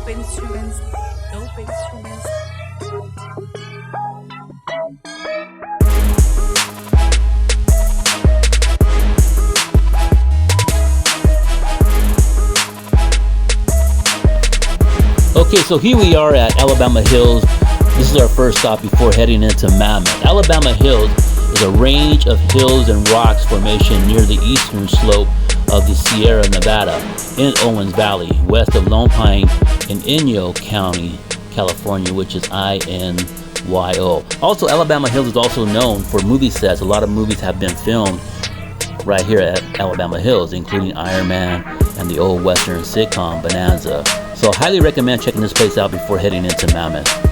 dope instruments, dope instruments. Okay, so here we are at Alabama Hills. This is our first stop before heading into Mammoth. Alabama Hills is a range of hills and rocks formation near the eastern slope of the Sierra Nevada in Owens Valley, west of Lone Pine in Inyo County, California, which is INYO. Also, Alabama Hills is also known for movie sets. A lot of movies have been filmed right here at Alabama Hills, including Iron Man and the old Western sitcom Bonanza. So I highly recommend checking this place out before heading into Mammoth.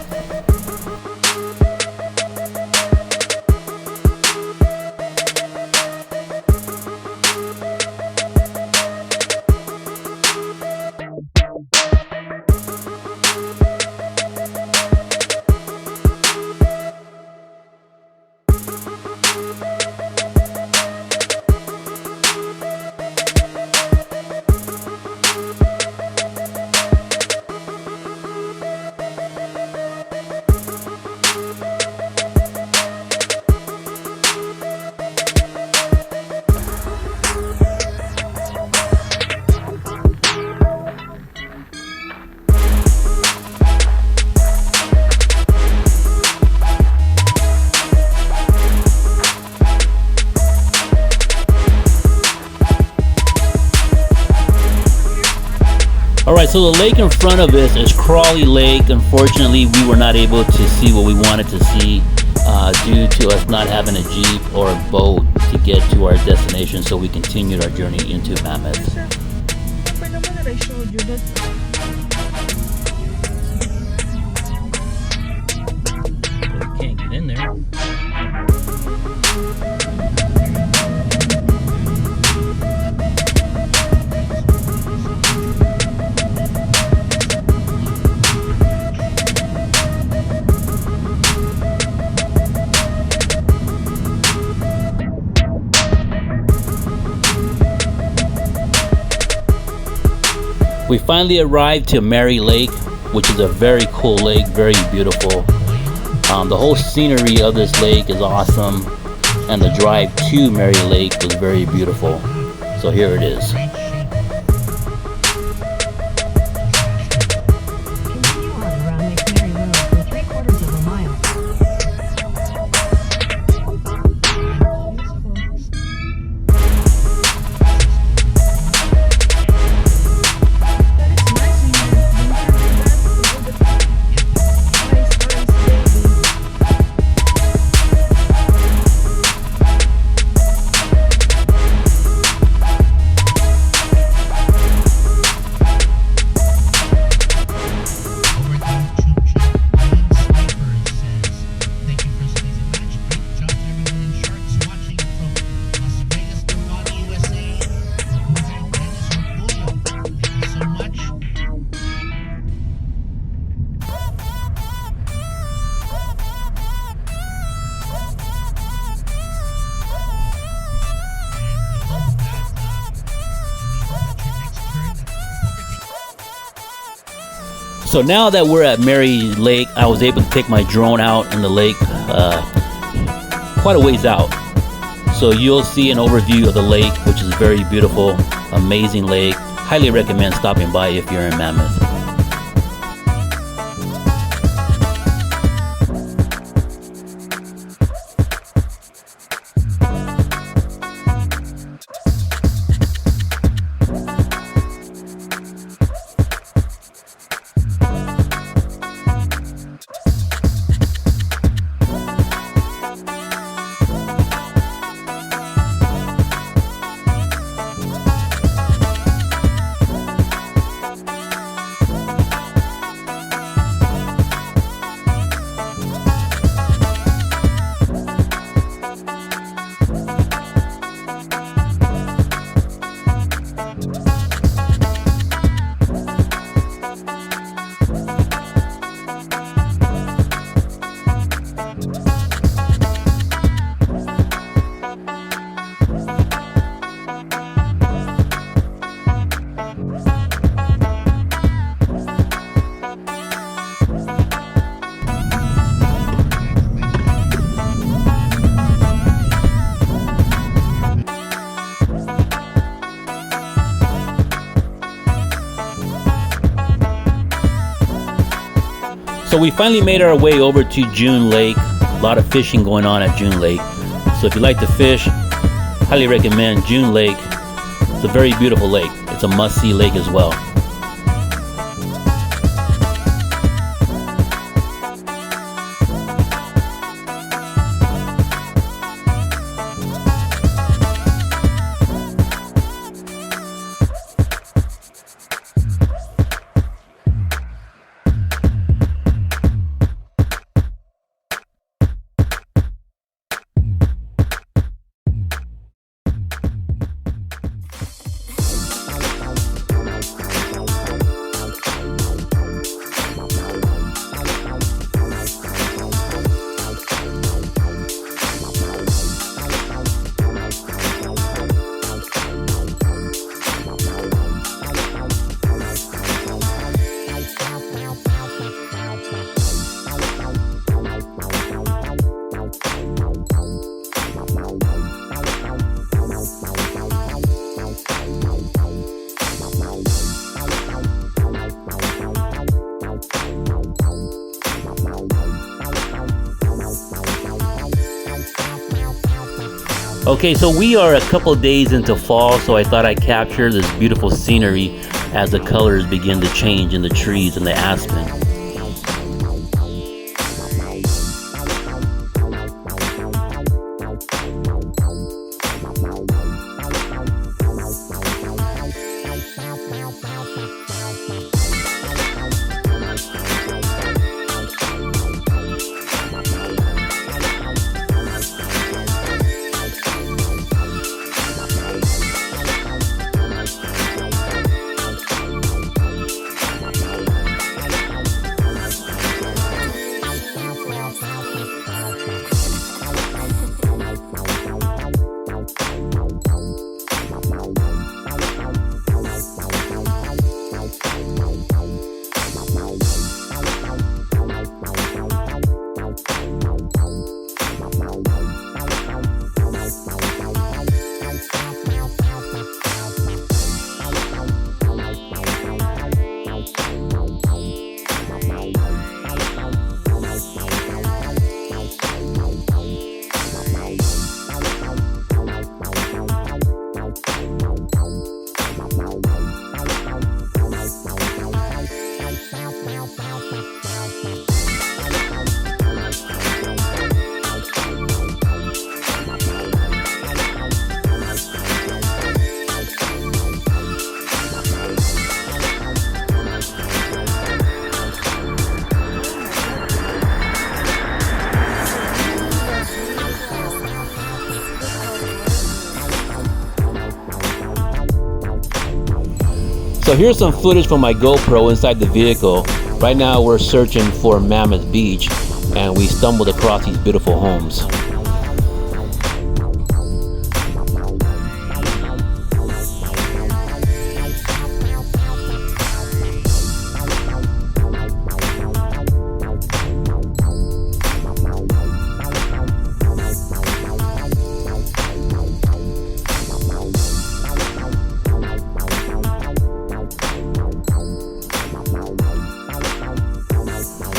Alright, so the lake in front of us is Crawley Lake. Unfortunately, we were not able to see what we wanted to see due to us not having a Jeep or a boat to get to our destination, so we continued our journey into Mammoth. Can't get in there. We finally arrived to Mary Lake, which is a very cool lake, very beautiful. The whole scenery of this lake is awesome, and the drive to Mary Lake was very beautiful. So here it is. So now that we're at Mary Lake, I was able to take my drone out in the lake quite a ways out. So you'll see an overview of the lake, which is very beautiful, amazing lake. Highly recommend stopping by if you're in Mammoth. So we finally made our way over to June Lake. A lot of fishing going on at June Lake. So if you like to fish, highly recommend June Lake. It's a very beautiful lake. It's a must-see lake as well. Okay, so we are a couple days into fall, so I thought I'd capture this beautiful scenery as the colors begin to change in the trees and the aspen. So here's some footage from my GoPro inside the vehicle. Right now we're searching for Mammoth Beach and we stumbled across these beautiful homes.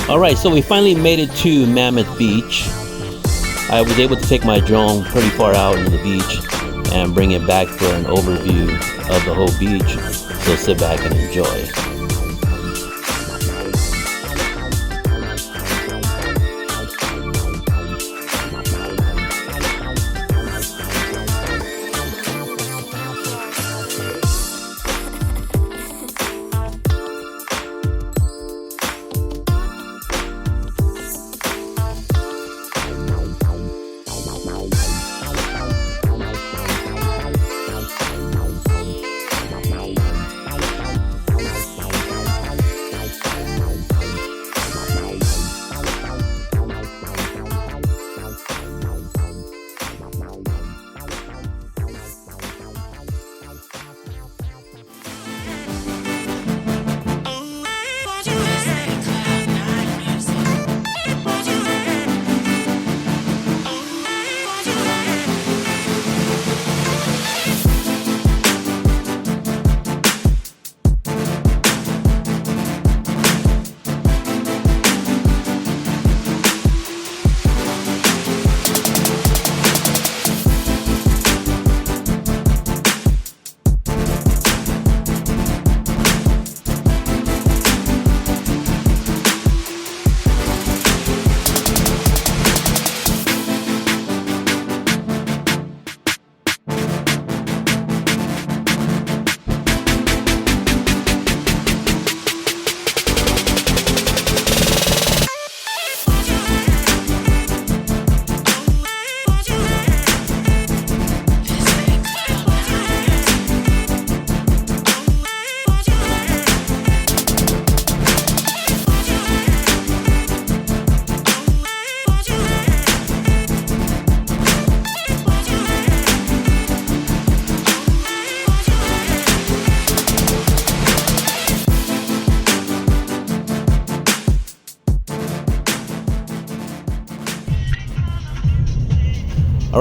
Alright, so we finally made it to Mammoth Beach. I was able to take my drone pretty far out into the beach and bring it back for an overview of the whole beach. So sit back and enjoy.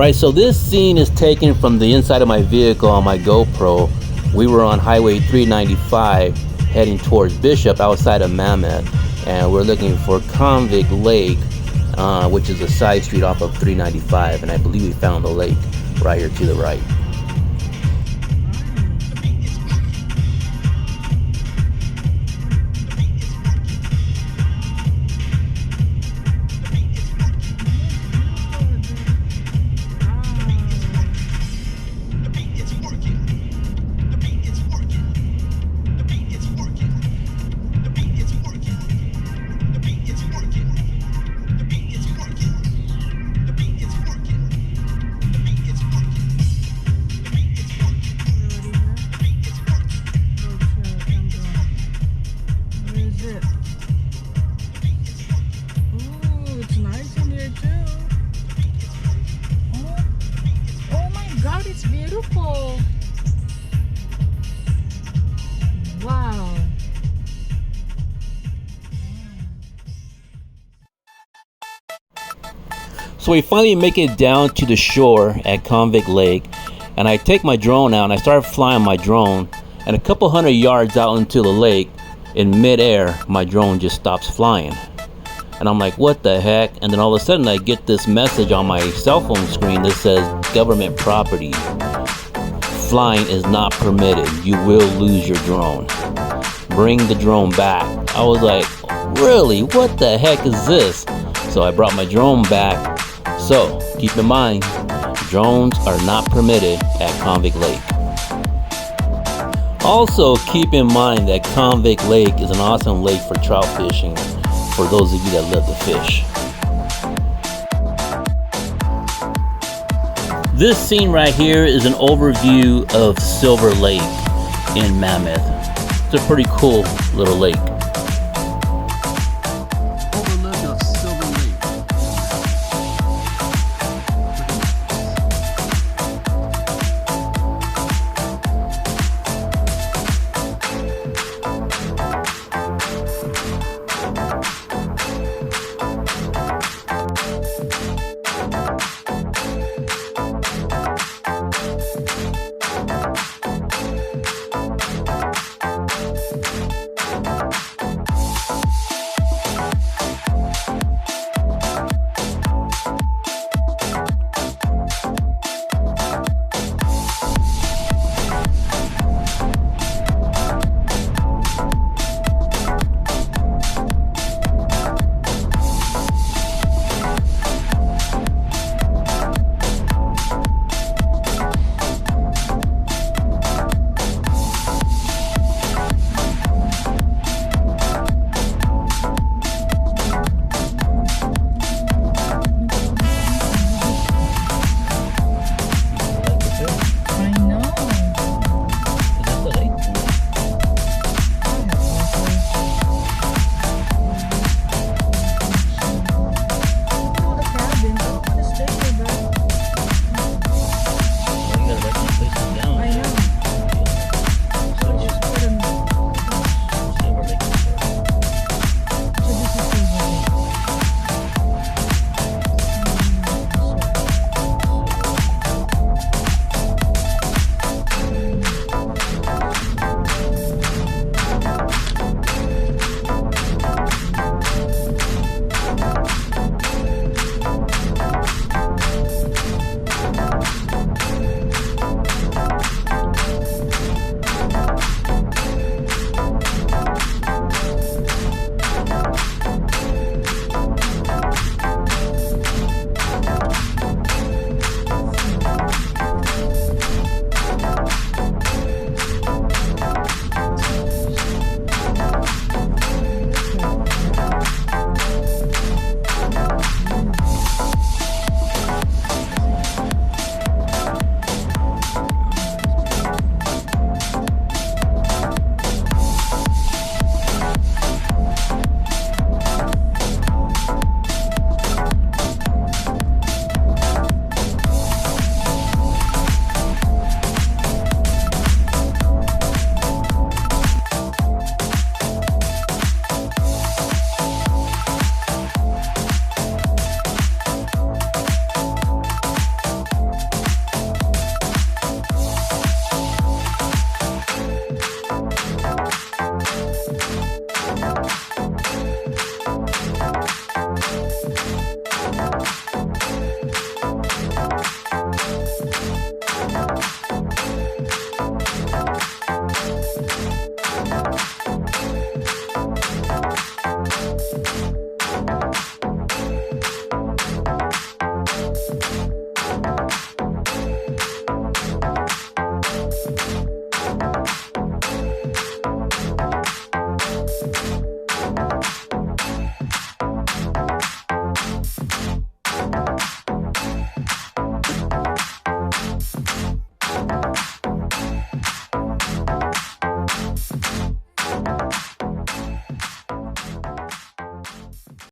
Alright, so this scene is taken from the inside of my vehicle on my GoPro. We were on Highway 395 heading towards Bishop outside of Mammoth, and we're looking for Convict Lake, which is a side street off of 395, and I believe we found the lake right here to the right. It's beautiful. Wow. So we finally make it down to the shore at Convict Lake, and I take my drone out and I start flying my drone, and a couple hundred yards out into the lake, in midair, my drone just stops flying. And I'm like, what the heck? And then all of a sudden I get this message on my cell phone screen that says government property. Flying is not permitted. You will lose your drone. Bring the drone back. I was like, really? What the heck is this? So I brought my drone back. So keep in mind, drones are not permitted at Convict Lake. Also keep in mind that Convict Lake is an awesome lake for trout fishing for those of you that love to fish. This scene right here is an overview of Silver Lake in Mammoth. It's a pretty cool little lake.